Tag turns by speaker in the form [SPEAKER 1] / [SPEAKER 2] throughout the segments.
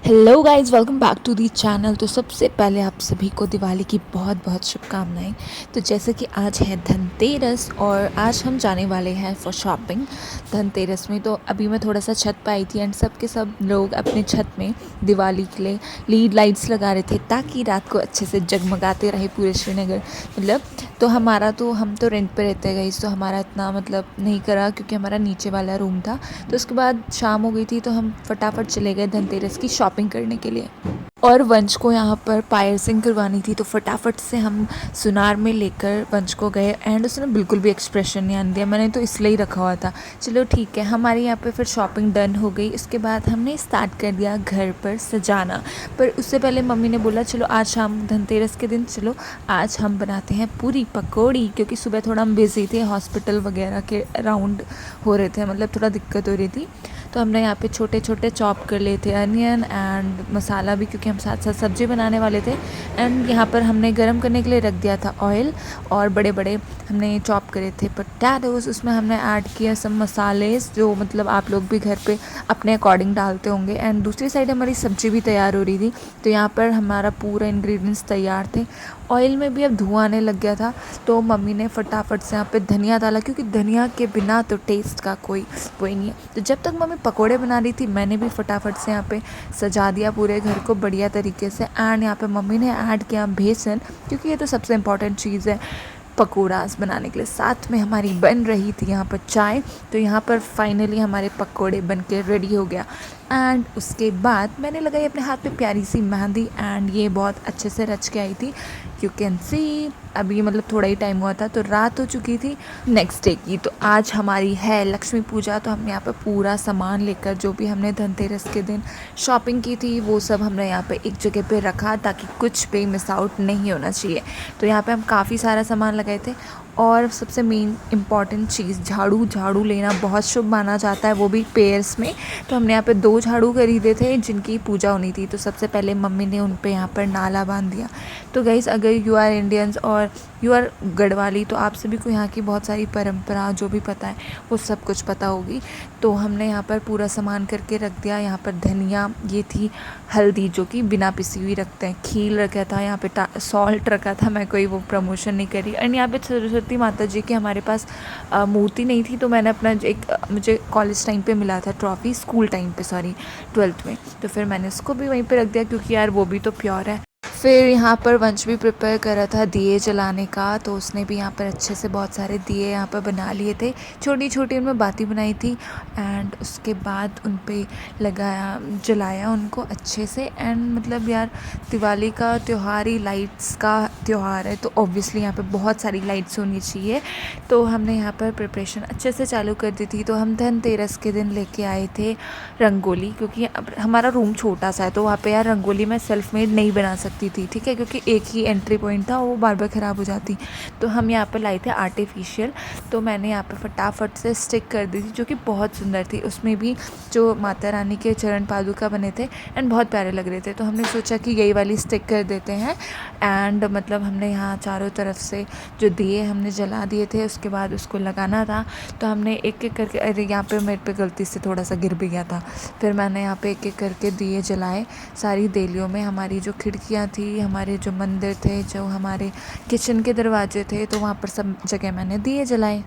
[SPEAKER 1] Hello guys, welcome back to the channel. तो सबसे पहले आप सभी को दिवाली की बहुत बहुत शुभकामनाएं। तो जैसे कि आज है धनतेरस और आज हम जाने वाले हैं फॉर शॉपिंग धनतेरस में। तो अभी मैं थोड़ा सा छत पे आई थी एंड सब के सब लोग अपने छत में दिवाली के लिए लीड लाइट्स लगा रहे थे ताकि रात को अच्छे से जगमगाते रहे पूरे श्रीनगर। मतलब तो हम तो रेंट पे रहते गए, तो हमारा इतना मतलब नहीं करा क्योंकि हमारा नीचे वाला रूम था। तो उसके बाद शाम हो गई थी तो हम फटाफट चले गए धनतेरस की शॉपिंग करने के लिए। और वंश को यहाँ पर पायरसिंग करवानी थी तो फटाफट से हम सुनार में लेकर वंश को गए एंड उसने बिल्कुल भी एक्सप्रेशन नहीं आने दिया। मैंने तो इसलिए ही रखा हुआ था। चलो ठीक है, हमारे यहाँ पे फिर शॉपिंग डन हो गई। उसके बाद हमने स्टार्ट कर दिया घर पर सजाना। पर उससे पहले मम्मी ने बोला चलो आज शाम धनतेरस के दिन चलो आज हम बनाते हैं पूरी पकौड़ी, क्योंकि सुबह थोड़ा हम बिज़ी थे, हॉस्पिटल वगैरह के अराउंड हो रहे थे, मतलब थोड़ा दिक्कत हो रही थी। तो हमने यहाँ पे छोटे छोटे चॉप कर लिए थे अनियन एंड मसाला भी, क्योंकि हम साथ साथ सब्ज़ी बनाने वाले थे। एंड यहाँ पर हमने गरम करने के लिए रख दिया था ऑयल, और बड़े बड़े हमने चॉप करे थे पोटैटोज़। उसमें हमने ऐड किया सब मसाले जो मतलब आप लोग भी घर पे अपने अकॉर्डिंग डालते होंगे। एंड दूसरी साइड हमारी सब्ज़ी भी तैयार हो रही थी। तो यहाँ पर हमारा पूरा इंग्रेडिएंट्स तैयार थे। ऑयल में भी अब धुआं आने लग गया था तो मम्मी ने फटाफट से यहाँ पे धनिया डाला, क्योंकि धनिया के बिना तो टेस्ट का कोई वही नहीं है। तो जब तक मम्मी पकोड़े बना रही थी मैंने भी फटाफट से यहाँ पे सजा दिया पूरे घर को बढ़िया तरीके से। एंड यहाँ पे मम्मी ने ऐड किया बेसन, क्योंकि ये तो सबसे इम्पॉर्टेंट चीज़ है पकौड़ास बनाने के लिए। साथ में हमारी बन रही थी यहाँ पर चाय। तो यहाँ पर फाइनली हमारे पकोड़े बन के रेडी हो गया। एंड उसके बाद मैंने लगाई अपने हाथ पे प्यारी सी मेहंदी एंड ये बहुत अच्छे से रच के आई थी। यू कैन सी अभी मतलब थोड़ा ही टाइम हुआ था तो रात हो चुकी थी नेक्स्ट डे की। तो आज हमारी है लक्ष्मी पूजा। तो हमने यहाँ पे पूरा सामान लेकर जो भी हमने धनतेरस के दिन शॉपिंग की थी वो सब हमने यहाँ पे एक जगह पे रखा ताकि कुछ भी मिस आउट नहीं होना चाहिए। तो यहाँ पे हम काफ़ी सारा सामान लगाए थे। और सबसे मेन इम्पॉर्टेंट चीज़ झाड़ू लेना बहुत शुभ माना जाता है, वो भी पेयर्स में। तो हमने यहाँ पे 2 झाड़ू खरीदे थे जिनकी पूजा होनी थी। तो सबसे पहले मम्मी ने उन पे यहाँ पर नाला बांध दिया। तो गाइस, अगर यू आर इंडियंस और यू आर गढ़वाली तो आप सभी को यहाँ की बहुत सारी परंपरा जो भी पता है वो सब कुछ पता होगी। तो हमने यहाँ पर पूरा सामान करके रख दिया। यहाँ पर धनिया, ये थी हल्दी जो कि बिना पिसी हुई रखते हैं, खील रखा था, यहाँ पे सॉल्ट रखा था। मैं कोई वो प्रमोशन नहीं करी। एंड यहाँ पे सरस्वती माता जी की हमारे पास मूर्ति नहीं थी तो मैंने अपना मुझे कॉलेज टाइम पे मिला था ट्रॉफ़ी, स्कूल टाइम पे सॉरी 12th में, तो फिर मैंने उसको भी वहीं पे रख दिया क्योंकि यार वो भी तो प्योर है। फिर यहाँ पर वंश भी प्रिपेयर कर रहा था दिए जलाने का। तो उसने भी यहाँ पर अच्छे से बहुत सारे दिए यहाँ पर बना लिए थे, छोटी छोटी उनमें बाती बनाई थी। एंड उसके बाद उन पे लगाया, जलाया उनको अच्छे से। एंड मतलब यार दिवाली का त्यौहार ही लाइट्स का त्यौहार है तो ऑब्वियसली यहाँ पे बहुत सारी लाइट्स होनी चाहिए। तो हमने यहाँ पर प्रिपरेशन अच्छे से चालू कर दी थी। तो हम धनतेरस के दिन लेके आए थे रंगोली, क्योंकि अब हमारा रूम छोटा सा है तो वहाँ पे यार रंगोली मैं सेल्फ मेड नहीं बना सकती थी, ठीक है, क्योंकि एक ही एंट्री पॉइंट था, वो बार बार ख़राब हो जाती। तो हम यहाँ पर लाए थे आर्टिफिशियल। तो मैंने यहाँ पे फटाफट से स्टिक कर दी थी जो कि बहुत सुंदर थी। उसमें भी जो माता रानी के चरण पादुका बने थे एंड बहुत प्यारे लग रहे थे। तो हमने सोचा कि यही वाली स्टिक कर देते हैं। एंड मतलब हमने यहाँ चारों तरफ से जो दिए हमने जला दिए थे, उसके बाद उसको लगाना था। तो हमने एक एक करके, अरे यहाँ पे मेरे पे गलती से थोड़ा सा गिर भी गया था। फिर मैंने यहाँ पे एक एक करके दिए जलाए सारी देलियों में। हमारी जो खिड़कियाँ थी, हमारे जो मंदिर थे, जो हमारे किचन के दरवाजे थे, तो वहाँ पर सब जगह मैंने दिए जलाए।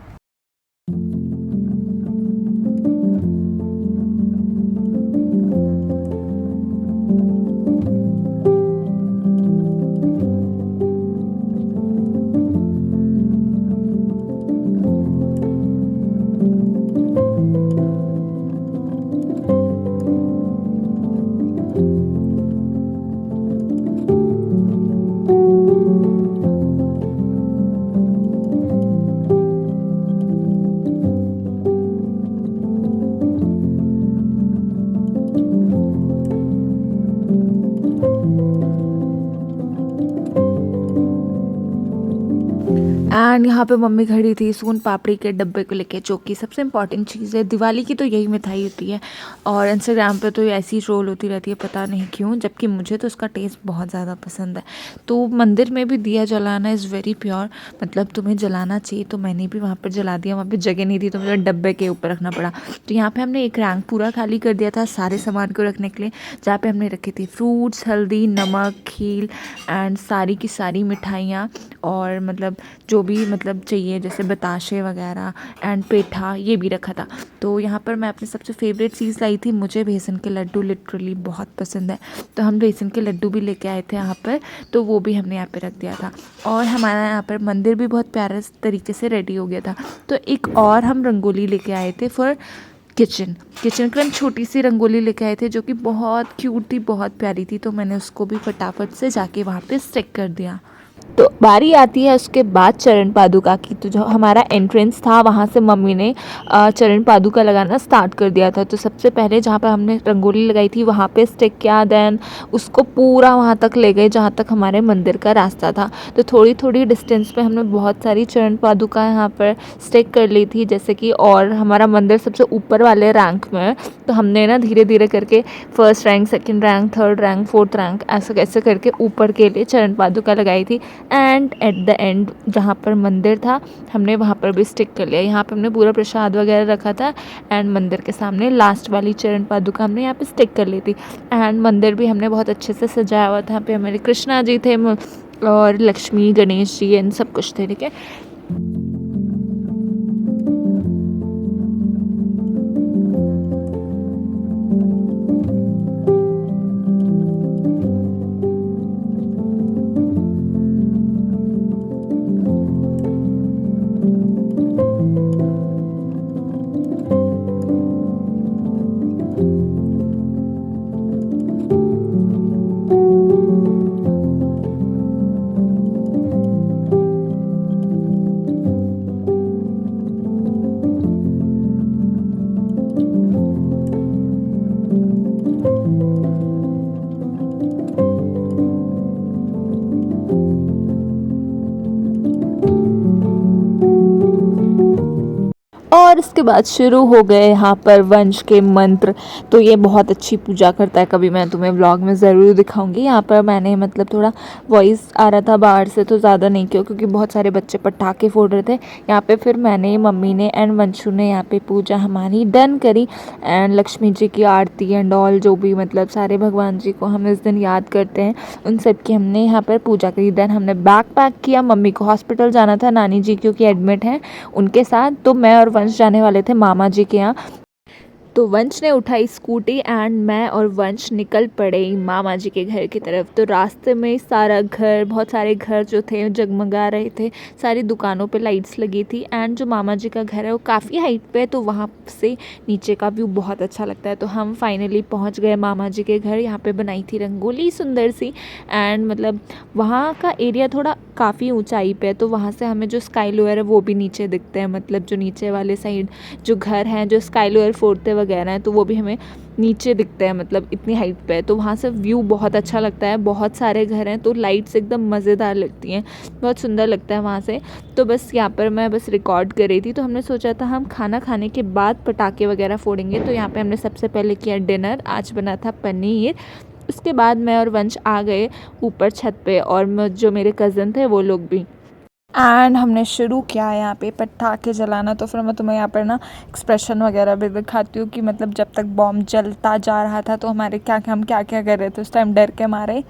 [SPEAKER 1] एंड यहाँ पे मम्मी खड़ी थी सोन पापड़ी के डब्बे को लेके, जो कि सबसे इम्पॉर्टेंट चीज़ है दिवाली की, तो यही मिठाई होती है। और इंस्टाग्राम पे तो ऐसी ट्रोल होती रहती है, पता नहीं क्यों, जबकि मुझे तो उसका टेस्ट बहुत ज़्यादा पसंद है। तो मंदिर में भी दिया जलाना इज़ वेरी प्योर, मतलब तुम्हें जलाना चाहिए। तो मैंने भी वहाँ पर जला दिया, वहाँ पर जगह नहीं थी तो मुझे डब्बे के ऊपर रखना पड़ा। तो यहाँ पर हमने एक रैंक पूरा खाली कर दिया था सारे सामान को रखने के लिए, जहाँ पर हमने रखी थी फ्रूट्स, हल्दी, नमक, खील एंड सारी की सारी मिठाइयाँ, और मतलब जो भी मतलब चाहिए जैसे बताशे वगैरह एंड पेठा, ये भी रखा था। तो यहाँ पर मैं अपनी सबसे फेवरेट चीज़ लाई थी, मुझे बेसन के लड्डू लिटरली बहुत पसंद है, तो हम बेसन के लड्डू भी लेके आए थे यहाँ पर, तो वो भी हमने यहाँ पे रख दिया था। और हमारा यहाँ पर मंदिर भी बहुत प्यारे तरीके से रेडी हो गया था। तो एक और हम रंगोली लेके आए थे फॉर किचन की हम छोटी सी रंगोली लेके आए थे, जो कि बहुत क्यूट थी, बहुत प्यारी थी। तो मैंने उसको भी फटाफट से जाके वहाँ पे स्टिक कर दिया। तो बारी आती है उसके बाद चरण पादुका की। तो जो हमारा एंट्रेंस था वहाँ से मम्मी ने चरण पादुका लगाना स्टार्ट कर दिया था। तो सबसे पहले जहाँ पर हमने रंगोली लगाई थी वहाँ पे स्टिक किया, देन उसको पूरा वहाँ तक ले गए जहाँ तक हमारे मंदिर का रास्ता था। तो थोड़ी थोड़ी डिस्टेंस पे हमने बहुत सारी चरण पादुका यहाँ पर स्टिक कर ली थी, जैसे कि, और हमारा मंदिर सबसे ऊपर वाले रैंक में है, तो हमने ना धीरे धीरे करके first rank, second rank, third rank, fourth rank, ऐसे कैसे करके ऊपर के लिए चरण पादुका लगाई थी। एंड एट द एंड जहाँ पर मंदिर था हमने वहाँ पर भी स्टिक कर लिया। यहाँ पे हमने पूरा प्रसाद वगैरह रखा था, एंड मंदिर के सामने लास्ट वाली चरण पादुका हमने यहाँ पे स्टिक कर ली थी। एंड मंदिर भी हमने बहुत अच्छे से सजाया हुआ था। यहाँ पे हमारे कृष्णा जी थे और लक्ष्मी, गणेश जी एंड सब कुछ थे, ठीक है। और इसके बाद शुरू हो गए यहाँ पर वंश के मंत्र। तो ये बहुत अच्छी पूजा करता है, कभी मैं तुम्हें व्लॉग में ज़रूर दिखाऊंगी। यहाँ पर मैंने मतलब थोड़ा वॉइस आ रहा था बाहर से, तो ज़्यादा नहीं किया क्योंकि बहुत सारे बच्चे पटाखे फोड़ रहे थे यहाँ पे। फिर मैंने, मम्मी ने एंड वंशु ने यहाँ पे पूजा हमारी डन करी, एंड लक्ष्मी जी की आरती एंड ऑल, जो भी मतलब सारे भगवान जी को हम इस दिन याद करते हैं, उन सब की हमने यहाँ पर पूजा करी। देन हमने बैग पैक किया, मम्मी को हॉस्पिटल जाना था, नानी जी क्योंकि एडमिट हैं उनके साथ, तो मैं और वंश जाने वाले थे मामा जी के यहाँ। तो वंश ने उठाई स्कूटी एंड मैं और वंश निकल पड़े मामा जी के घर की तरफ। तो रास्ते में सारा घर, बहुत सारे घर जो थे जगमगा रहे थे, सारी दुकानों पे लाइट्स लगी थी, एंड जो मामा जी का घर है वो काफ़ी हाइट पे है, तो वहाँ से नीचे का व्यू बहुत अच्छा लगता है। तो हम फाइनली पहुँच गए मामा जी के घर। यहाँ पे बनाई थी रंगोली सुंदर सी, एंड मतलब वहाँ का एरिया थोड़ा काफ़ी ऊंचाई पे है, तो वहाँ से हमें जो स्काई लोअर है वो भी नीचे दिखते हैं, मतलब जो नीचे वाले साइड जो घर हैं, जो स्काई लोअर फोड़ते वगैरह हैं, तो वो भी हमें नीचे दिखते हैं, मतलब इतनी हाइट पे है। तो वहाँ से व्यू बहुत अच्छा लगता है, बहुत सारे घर हैं, तो लाइट्स एकदम मज़ेदार लगती हैं, बहुत सुंदर लगता है वहाँ से। तो बस यहाँ पर मैं बस रिकॉर्ड कर रही थी, तो हमने सोचा था हम खाना खाने के बाद पटाखे वगैरह फोड़ेंगे। तो यहाँ पे हमने सबसे पहले किया डिनर, आज बना था पनीर। उसके बाद मैं और वंश आ गए ऊपर छत पे, और जो मेरे कज़न थे वो लोग भी, एंड हमने शुरू किया यहाँ पे पटाखे जलाना। तो फिर मैं तुम्हें यहाँ पर ना एक्सप्रेशन वगैरह भी दिखाती हूँ कि मतलब जब तक बॉम्ब जलता जा रहा था तो हम क्या क्या कर रहे थे उस टाइम डर के मारे।